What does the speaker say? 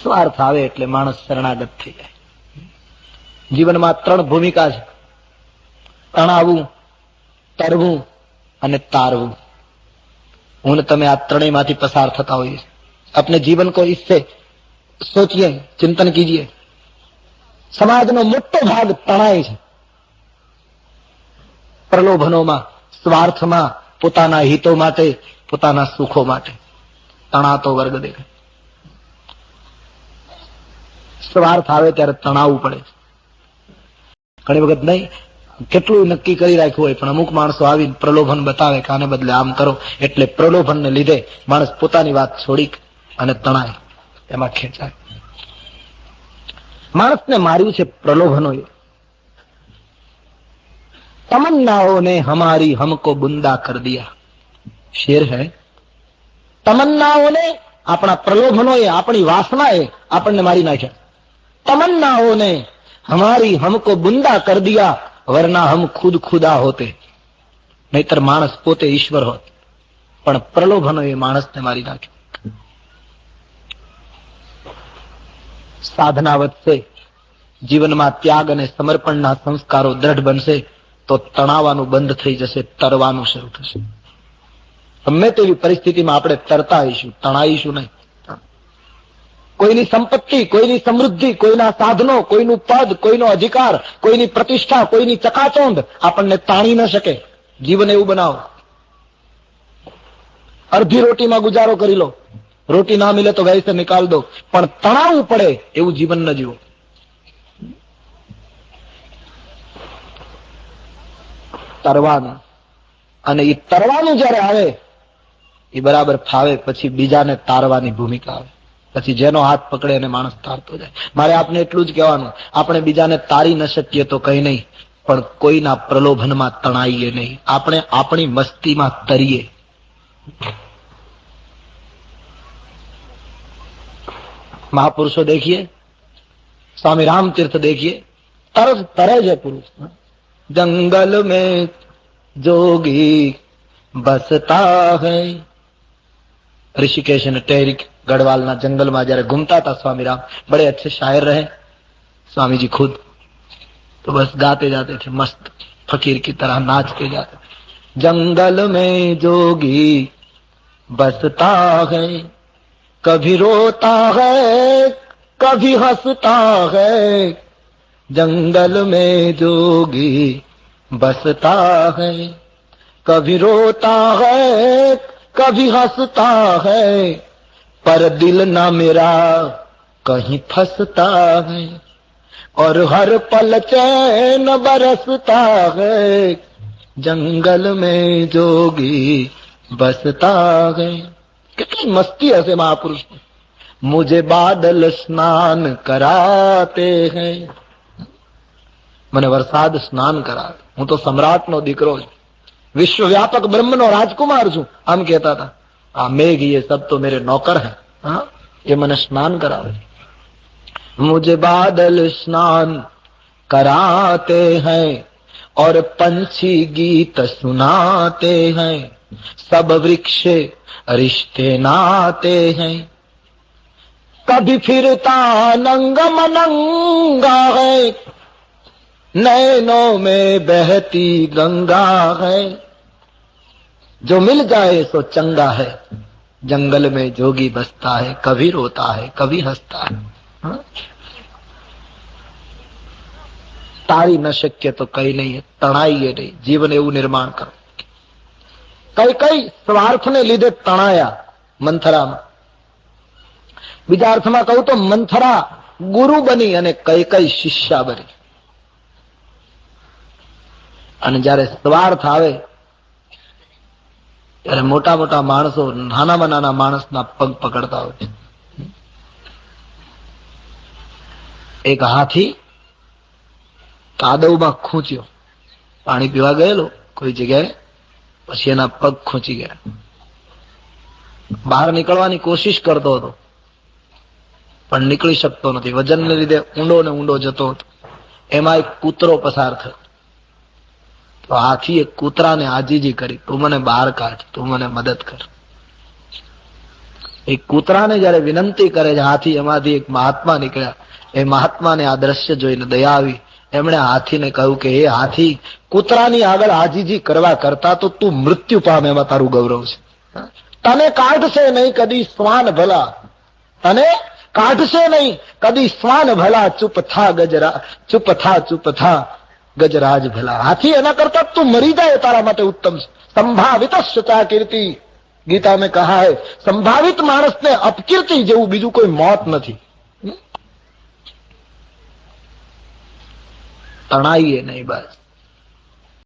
સ્વાર્થ આવે એટલે માણસ શરણાગત થઈ જાય. જીવનમાં 3 ભૂમિકા છે: તણાવવું, તરવું અને તારવું. હું ને તમે આ ત્રણેયમાંથી પસાર થતા હોઈએ. अपने जीवन को इससे सोचिए, चिंतन कीजिए. समाजનો મોટો ભાગ તણાય છે. પ્રલોભનોમાં, સ્વાર્થમાં, પોતાના હિતો માટે, પોતાના સુખો માટે તણાતો વર્ગ દેખાય. સ્વાર્થ આવે ત્યારે તણાવવું પડે. ઘણી વખત નહીં, કેટલું નક્કી કરી રાખ્યું હોય પણ અમુક માણસો આવીને પ્રલોભન બતાવે કે આને બદલે આમ કરો, એટલે પ્રલોભનને લીધે માણસ પોતાની વાત છોડી અને તણાય, એમાં ખેંચાય. માણસને માર્યું છે પ્રલોભનોએ. તમન્નાઓને હમારી હમકો બુંદા કર દિયા. શેર હૈ. તમન્નાઓને, આપણા પ્રલોભનોએ, આપણી વાસનાએ આપણને મારી નાખ્યા. તમન્નાઓને हमारी हमको बुंदा कर दिया, वरना हम खुद खुदा होते. नहींतर मानस पोते ईश्वर होत. पण प्रलोभनो ए मानसने मारी नाख्यो. साधना વધશે, જીવનમાં ત્યાગ અને સમર્પણના સંસ્કારો દ્રઢ બનશે તો તણાવવાનું બંધ થઈ જશે, તરવાનું શરૂ થશે. ગમે તેવી પરિસ્થિતિમાં આપણે તરતા આવીશું, તણાઈશું નહીં. કોઈની સંપત્તિ, કોઈની સમૃદ્ધિ, કોઈના સાધનો, કોઈનું પદ, કોઈનો અધિકાર, કોઈની પ્રતિષ્ઠા, કોઈની ચકાચોંધ આપણને તાણી ન શકે. જીવન એવું બનાવો. અડધી રોટીમાં ગુજારો કરી લો, રોટી ના મિલે તો વૈસે નિકાલ દો, પણ તણાવવું પડે એવું જીવન ન જીવો. તરવાનું, અને એ તરવાનું જયારે આવે એ બરાબર ફાવે પછી બીજાને તારવાની ભૂમિકા આવે. પછી જેનો હાથ પકડે અને માણસ તારતો જાય. મારે આપને એટલું જ કહેવાનું, આપણે બીજાને તારી ન શકીએ તો કઈ નહીં, પણ કોઈના પ્રલોભનમાં તણાઈએ નહીં. આપણે આપણી મસ્તીમાં તરીએ. મહાપુરુષો દેખીએ, સ્વામી રામતીર્થ દેખીએ, તરત તરે છે પુરુષ. જંગલ में जोगी बसता है. ऋषिकेश ने टेरिक गढ़वालना जंगल में जયારે घूमता था स्वामी राम, बड़े अच्छे शायर रहे स्वामी जी खुद, तो बस गाते जाते थे मस्त फकीर की तरह नाचते जाते. जंगल में जोगी बसता है, कभी रोता है कभी हंसता है. जंगल में जोगी बसता है, कभी रोता है कभी हंसता है. पर दिल ना मेरा कहीं फंसता है, और हर पल चैन बरसता है. जंगल में जोगी बसता है. कितनी मस्ती हसे महापुरुष. मुझे बादल स्नान कराते हैं, મને વરસાદ સ્નાન કરાવે. હું તો સમ્રાટનો દીકરો છું, વિશ્વવ્યાપક બ્રહ્મનો રાજકુમાર છું, આમ કહેતા હતા. આ મેઘ ये सब तो मेरे नौकर हैं, हाँ, ये મને સ્નાન કરાવે. मुझे बादल स्नान कराते हैं और पंछी गीत सुनाते हैं. सब वृक्ष रिश्ते नाते हैं. कभी फिरता नंगा मनंगा है, नैनों में बहती गंगा है. जो मिल जाए सो चंगा है. जंगल में जोगी बसता है, कभी रोता है कभी हंसता है. તારી ન શક્ય તો કઈ નહીં, તણાઈએ નહીં. જીવન એવું નિર્માણ કરો. કઈ કઈ સ્વાર્થને લીધે તણાયા મંથરામાં. બીજા અર્થમાં કહું તો મંથરા ગુરુ બની અને કઈ કઈ શિષ્યા બની. અને જયારે સ્વાર્થ આવે ત્યારે મોટા મોટા માણસો નાનામાં નાના માણસના પગ પકડતા હોય છે. એક હાથી કાદવમાં ખૂંચ્યો, પાણી પીવા ગયેલો કોઈ જગ્યાએ, પછી એના પગ ખૂંચી ગયા. બહાર નીકળવાની કોશિશ કરતો હતો પણ નીકળી શકતો નથી, વજનને લીધે ઊંડો ને ઊંડો જતો હતો. એમાં એક કૂતરો પસાર થયો, તો હાથી એક કૂતરાને આજીજી કરી, તું મને બહાર કાઢ, તું મને મદદ કર. એ કૂતરાને જયારે વિનંતી કરે છે હાથી, એમાંથી એક મહાત્મા નીકળ્યા. એ મહાત્માને આ દ્રશ્ય જોઈને દયા આવી. એમણે હાથીને કહ્યું કે હે હાથી, કૂતરાની આગળ આજીજી કરવા કરતા તો તું મૃત્યુ પામે એમાં તારું ગૌરવ છે. તને કાઢશે નહીં કદી શ્વાન ભલા, તને કાઢશે નહીં કદી શ્વાન ભલા, ચૂપ થા ગજરા, ચૂપ થા ગજરાજ ભલા. હાથી, એના કરતા તું મરી જાય તારા માટે ઉત્તમ છે. સંભાવિત સચા કીર્તિ, ગીતા में कहा है, સંભાવિત માણસને અપકીર્તિ જેવું બીજું કોઈ મોત નથી. તણાઈએ નહીં બસ.